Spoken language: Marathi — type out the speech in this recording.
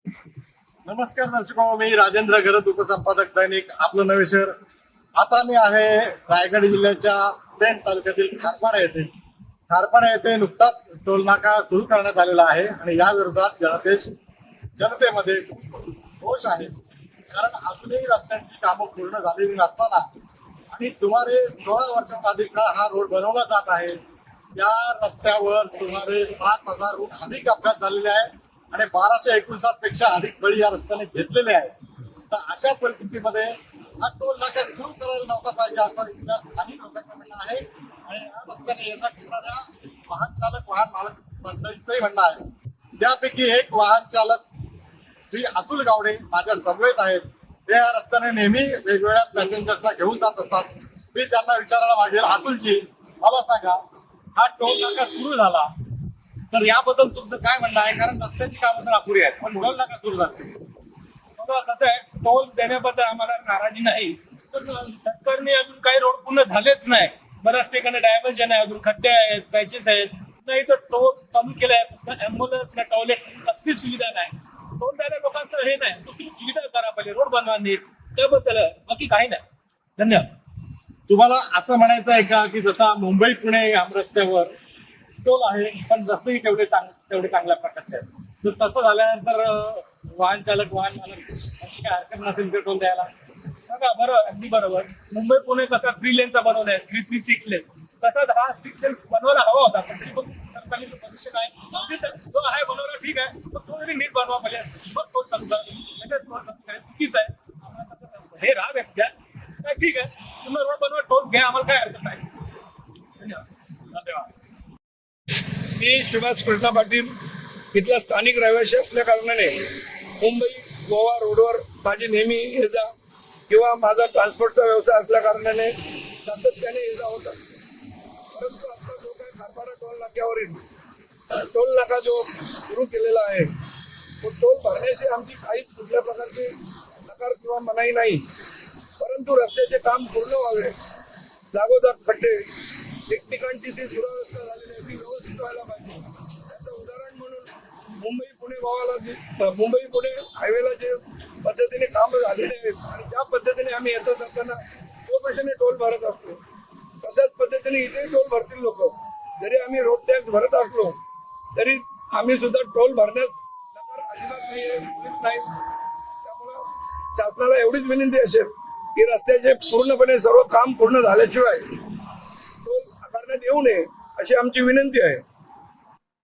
नमस्कार दर्शको, मी राजेंद्र गरत, उपसंपादक दैनिक आपलं नवे शहर. आता मी आहे रायगड जिल्ह्याच्या पेण तालुक्यातील खारपाडा येथे. खारपाडा येथे नुकताच टोलनाका सुरू करण्यात आलेला आहे आणि या विरोधात जनतेमध्ये रोष आहे. कारण अजूनही रस्त्यांची कामं पूर्ण झालेली नसताना आणि सुमारे 16 वर्षांचा अधिक काळ हा रोड बनवला जात आहे. या रस्त्यावर सुमारे 5,000हून अधिक अपघात झालेले आहेत आणि 1259 पेक्षा अधिक बळी या रस्त्याने घेतलेले आहेत. तर अशा परिस्थितीमध्ये हा टोल नाका सुरू करायला नव्हता पाहिजे असं इथल्या स्थानिक लोकांचं म्हणणं आहे आणि या रस्त्याने येता फिरणाऱ्या वाहन चालक वाहन मालक मंडळींचंही म्हणणं आहे. त्यापैकी एक वाहन चालक श्री अतुल गावडे माझ्या समवेत आहेत. ते या रस्त्याने नेहमी वेगवेगळ्या पॅसेंजर्सना घेऊन जात असतात. मी त्यांना विचारायला मागेल, अतुलजी मला सांगा, हा टोल नाका सुरू झाला तर याबद्दल तुमचं काय म्हणणं आहे? कारण रस्त्याची कामं तर अपुरी आहेत, पण टोल नाका सुरू झाला. बघा कसं आहे, टोल देण्याबद्दल आम्हाला नाराजी नाही, पण सरकारने अजून काही रोड पूर्ण झालेच नाही. बऱ्याच ठिकाणी डायव्हर्जन आहे, अजून खड्डे आहेत, पॅचेस आहेत. नाही तर टोल चालू केलाय, अँब्युलन्स ना टॉयलेट कसली सुविधा नाही. टोल द्यायला लोकांचं हे नाही, तुम्ही सुविधा करा, पाहिजे रोड बनवा नीट, त्याबद्दल बाकी काही नाही. धन्यवाद. तुम्हाला असं म्हणायचं आहे का की जसा मुंबई पुणे या रस्त्यावर टोल आहे पण रस्तेही तेवढे चांगल्या प्रकारचे आहेत, तर तसं झाल्यानंतर वाहन चालक वाहन मालक अशी काय हरकत नसेल ते टोल द्यायला? बघा बरोबर, अगदी बरोबर. मुंबई पुणे कसा 3 लेनचा बनवलाय, 3-6 लेन, तसाच हा 6 लेन बनवायला हवा होता. पण सरकारने पोझिशन आहे जो आहे बनवला ठीक आहे, पण तो जरी नीट बनवा पाहिजे मग टोल चालू करा. चुकीचं आहे हे राग असत्या काय. ठीक आहे, तुम्ही रोड बनवा, टोल घ्या, आम्हाला काय हरकत नाही. धन्यवाद. मी सुभाष कृष्णा पाटील, इथला स्थानिक रहिवासी असल्या कारणाने मुंबई गोवा रोडवर माझी नेहमी ये जा किंवा माझा ट्रान्सपोर्टचा व्यवसाय असल्या कारणाने सातत्याने ये जा होता. परंतु आता जो काही खारपाडा टोल नाक्यावरील टोल नाका जो सुरू केलेला आहे तो टोल भरण्याची आमची काहीच कुठल्या प्रकारची नकार किंवा मनाई नाही. परंतु रस्त्याचे काम पूर्ण व्हावे, जागोजाग खड्डे, ठिकठिकाणची ती दुरावस्था झालेली आहे ती व्यवस्थित व्हायला पाहिजे. त्याचं उदाहरण म्हणून मुंबई पुणे हायवेला जे पद्धतीने काम झालेले आहेत आणि ज्या पद्धतीने आम्ही येत असताना स्वपक्षाने टोल भरत असतो, तशाच पद्धतीने इथे टोल भरतील लोक. जरी आम्ही रोड टॅक्स भरत असलो तरी आम्ही सुद्धा टोल भरण्यास नकार अजिबात नाही. त्यामुळं शासनाला एवढीच विनंती असेल की रस्त्याचे पूर्णपणे सर्व काम पूर्ण झाल्याशिवाय टोल आकारण्यात येऊ नये अशी आमची विनंती आहे.